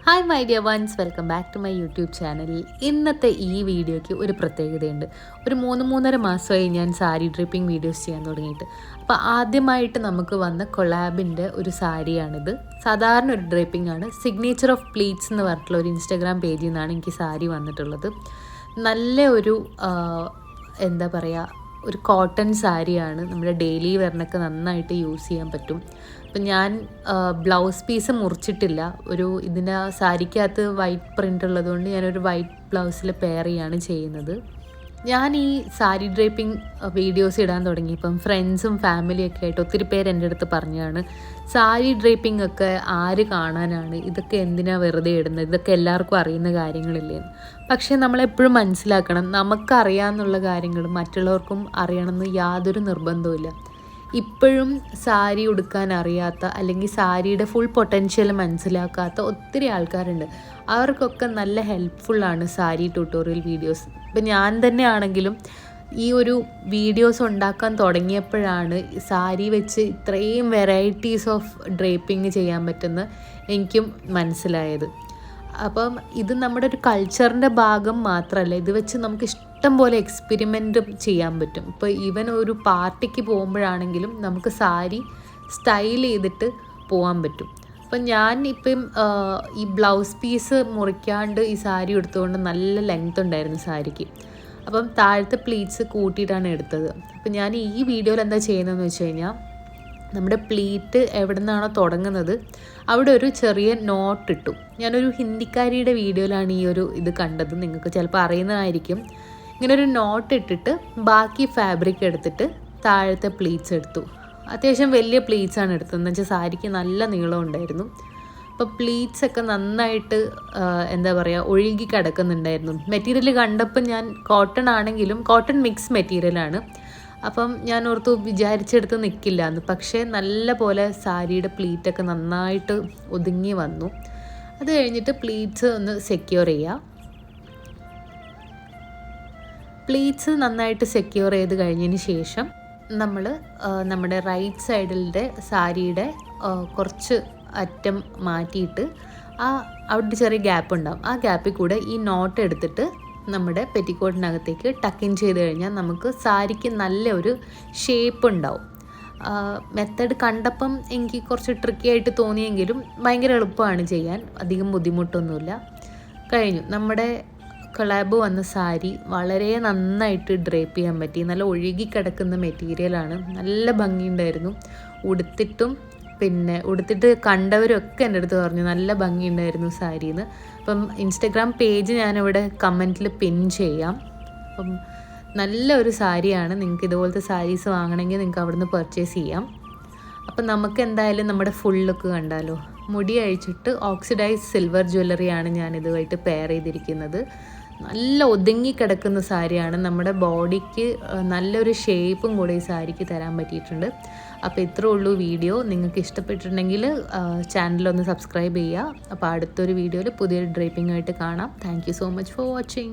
Hi my dear ones, welcome back to my YouTube ചാനലിൽ. ഇന്നത്തെ ഈ വീഡിയോയ്ക്ക് ഒരു പ്രത്യേകതയുണ്ട്. ഒരു 3-3.5 മാസമായി ഞാൻ സാരി ഡ്രിപ്പിംഗ് വീഡിയോസ് ചെയ്യാൻ തുടങ്ങിയിട്ട്. അപ്പോൾ ആദ്യമായിട്ട് നമുക്ക് വന്ന കൊളാബിൻ്റെ ഒരു സാരിയാണിത്. സാധാരണ ഒരു ഡ്രിപ്പിംഗ് ആണ്. സിഗ്നേച്ചർ ഓഫ് പ്ലീറ്റ്സ് എന്ന് പറഞ്ഞിട്ടുള്ള ഒരു ഇൻസ്റ്റാഗ്രാം പേജിൽ നിന്നാണ് എനിക്ക് സാരി വന്നിട്ടുള്ളത്. നല്ല ഒരു എന്താ പറയുക, ഒരു കോട്ടൺ സാരിയാണ്. നമ്മുടെ ഡെയിലി വെയറിനൊക്കെ നന്നായിട്ട് യൂസ് ചെയ്യാൻ പറ്റും. അപ്പം ഞാൻ ബ്ലൗസ് പീസ് മുറിച്ചിട്ടില്ല. ഇതിൻ്റെ സാരിക്കകത്ത് വൈറ്റ് പ്രിൻ്റ് ഉള്ളതുകൊണ്ട് ഞാനൊരു വൈറ്റ് ബ്ലൗസിൽ പെയർ ചെയ്യാണ് ചെയ്യുന്നത്. ഞാൻ ഈ സാരി ഡ്രേപ്പിംഗ് വീഡിയോസ് ഇടാൻ തുടങ്ങിയപ്പം ഫ്രണ്ട്സും ഫാമിലിയൊക്കെ ആയിട്ട് ഒത്തിരി പേര് എൻ്റെ അടുത്ത് പറഞ്ഞതാണ്, സാരി ഡ്രേപ്പിംഗ് ഒക്കെ ആര് കാണാനാണ്, ഇതൊക്കെ എന്തിനാണ് വെറുതെ ഇടുന്നത്, ഇതൊക്കെ എല്ലാവർക്കും അറിയുന്ന കാര്യങ്ങളില്ലേന്ന്. പക്ഷേ നമ്മളെപ്പോഴും മനസ്സിലാക്കണം, നമുക്കറിയാമെന്നുള്ള കാര്യങ്ങൾ മറ്റുള്ളവർക്കും അറിയണമെന്ന് യാതൊരു നിർബന്ധവുമില്ല. ഇപ്പോഴും സാരി ഉടുക്കാൻ അറിയാത്ത, അല്ലെങ്കിൽ സാരിയുടെ ഫുൾ പൊട്ടൻഷ്യൽ മനസ്സിലാക്കാത്ത ഒത്തിരി ആൾക്കാരുണ്ട്. അവർക്കൊക്കെ നല്ല ഹെൽപ്ഫുള്ളാണ് സാരി ട്യൂട്ടോറിയൽ വീഡിയോസ്. ഇപ്പം ഞാൻ തന്നെ ആണെങ്കിലും ഈ ഒരു വീഡിയോസ് ഉണ്ടാക്കാൻ തുടങ്ങിയപ്പോഴാണ് സാരി വെച്ച് ഇത്രയും വെറൈറ്റീസ് ഓഫ് ഡ്രേപ്പിംഗ് ചെയ്യാൻ പറ്റുന്ന എനിക്കും മനസ്സിലായത്. അപ്പം ഇത് നമ്മുടെ ഒരു കൾച്ചറിൻ്റെ ഭാഗം മാത്രമല്ല, ഇത് വെച്ച് നമുക്ക് ഇഷ്ടം പോലെ എക്സ്പെരിമെൻറ്റും ചെയ്യാൻ പറ്റും. ഇപ്പോൾ ഈവൻ ഒരു പാർട്ടിക്ക് പോകുമ്പോഴാണെങ്കിലും നമുക്ക് സാരി സ്റ്റൈൽ ചെയ്തിട്ട് പോകാൻ പറ്റും. അപ്പം ഞാൻ ഈ ബ്ലൗസ് പീസ് മുറിക്കാണ്ട് ഈ സാരി എടുത്തുകൊണ്ട് നല്ല ലെങ്ത് ഉണ്ടായിരുന്നു സാരിക്ക്. അപ്പം താഴത്തെ പ്ലീറ്റ്സ് കൂട്ടിയിട്ടാണ് എടുത്തത്. അപ്പം ഞാൻ ഈ വീഡിയോയിൽ എന്താ ചെയ്യുന്നതെന്ന് വെച്ച് കഴിഞ്ഞാൽ, നമ്മുടെ പ്ലീറ്റ് എവിടെ നിന്നാണോ തുടങ്ങുന്നത് അവിടെ ഒരു ചെറിയ നോട്ട് ഇട്ടു. ഞാനൊരു ഹിന്ദിക്കാരിയുടെ വീഡിയോയിലാണ് ഇത് കണ്ടത്, നിങ്ങൾക്ക് ചിലപ്പോൾ അറിയുന്നതായിരിക്കും. ഇങ്ങനെ ഒരു നോട്ട് ഇട്ടിട്ട് ബാക്കി ഫാബ്രിക് എടുത്തിട്ട് താഴത്തെ പ്ലീറ്റ്സ് എടുത്തു. അത്യാവശ്യം വലിയ പ്ലീറ്റ്സാണ് എടുത്തതെന്ന് വെച്ചാൽ സാരിക്ക് നല്ല നീളം ഉണ്ടായിരുന്നു. അപ്പോൾ പ്ലീറ്റ്സൊക്കെ നന്നായിട്ട് എന്താ പറയുക, ഒഴുകി കിടക്കുന്നുണ്ടായിരുന്നു. മെറ്റീരിയൽ കണ്ടപ്പോൾ ഞാൻ കോട്ടൺ ആണെങ്കിലും കോട്ടൺ മിക്സ് മെറ്റീരിയലാണ്. അപ്പം ഞാൻ ഓർത്തു വിചാരിച്ചെടുത്ത് നിൽക്കില്ല എന്ന്. പക്ഷേ നല്ല പോലെ സാരിയുടെ പ്ലീറ്റൊക്കെ നന്നായിട്ട് ഒതുങ്ങി വന്നു. അത് കഴിഞ്ഞിട്ട് പ്ലീറ്റ്സ് ഒന്ന് സെക്യൂർ ചെയ്യുക. പ്ലീറ്റ്സ് നന്നായിട്ട് സെക്യൂർ ചെയ്ത് കഴിഞ്ഞതിന് ശേഷം നമ്മൾ നമ്മുടെ റൈറ്റ് സൈഡിലെ സാരിയുടെ കുറച്ച് അറ്റം മാറ്റിയിട്ട് അവിടെ ചെറിയ ഗ്യാപ്പ് ഉണ്ടാവും. ആ ഗ്യാപ്പിൽ കൂടെ ഈ നോട്ട് എടുത്തിട്ട് നമ്മുടെ പെറ്റിക്കോട്ടിനകത്തേക്ക് ടക്കിൻ ചെയ്ത് കഴിഞ്ഞാൽ നമുക്ക് സാരിക്ക് നല്ല ഒരു ഷേപ്പ് ഉണ്ടാവും. മെത്തേഡ് കണ്ടപ്പം എനിക്ക് കുറച്ച് ട്രിക്കി ആയിട്ട് തോന്നിയെങ്കിലും ഭയങ്കര എളുപ്പമാണ് ചെയ്യാൻ, അധികം ബുദ്ധിമുട്ടൊന്നുമില്ല. കഴിഞ്ഞു. നമ്മുടെ കൊളാബ് വന്ന സാരി വളരെ നന്നായിട്ട് ഡ്രേപ്പ് ചെയ്യാൻ പറ്റി. നല്ല ഒഴുകി കിടക്കുന്ന മെറ്റീരിയലാണ്, നല്ല ഭംഗിയുണ്ടായിരുന്നു. ഉടുത്തിട്ട് കണ്ടവരൊക്കെ എൻ്റെ അടുത്ത് പറഞ്ഞു നല്ല ഭംഗിയുണ്ടായിരുന്നു സാരിന്ന്. അപ്പം ഇൻസ്റ്റഗ്രാം പേജ് ഞാനിവിടെ കമൻറ്റിൽ പിൻ ചെയ്യാം. അപ്പം നല്ലൊരു സാരിയാണ്. നിങ്ങൾക്ക് ഇതുപോലത്തെ സാരീസ് വാങ്ങണമെങ്കിൽ നിങ്ങൾക്ക് അവിടുന്ന് പർച്ചേസ് ചെയ്യാം. അപ്പം നമുക്ക് എന്തായാലും നമ്മുടെ ഫുൾ ലുക്ക് കണ്ടാലോ. മുടി അഴിച്ചിട്ട് ഓക്സിഡൈസ് സിൽവർ ജ്വല്ലറിയാണ് ഞാൻ ഇതുമായിട്ട് പെയർ ചെയ്തിരിക്കുന്നത്. നല്ല ഒതുങ്ങി കിടക്കുന്ന സാരിയാണ്. നമ്മുടെ ബോഡിക്ക് നല്ലൊരു ഷേപ്പും കൂടെ ഈ സാരിക്ക് തരാൻ പറ്റിയിട്ടുണ്ട്. അപ്പോൾ ഇത്രേ ഉള്ളൂ വീഡിയോ. നിങ്ങൾക്ക് ഇഷ്ടപ്പെട്ടിട്ടുണ്ടെങ്കിൽ ചാനലൊന്ന് സബ്സ്ക്രൈബ് ചെയ്യുക. അപ്പോൾ അടുത്തൊരു വീഡിയോയിൽ പുതിയൊരു ഡ്രേപ്പിംഗ് ആയിട്ട് കാണാം. Thank you so much for watching.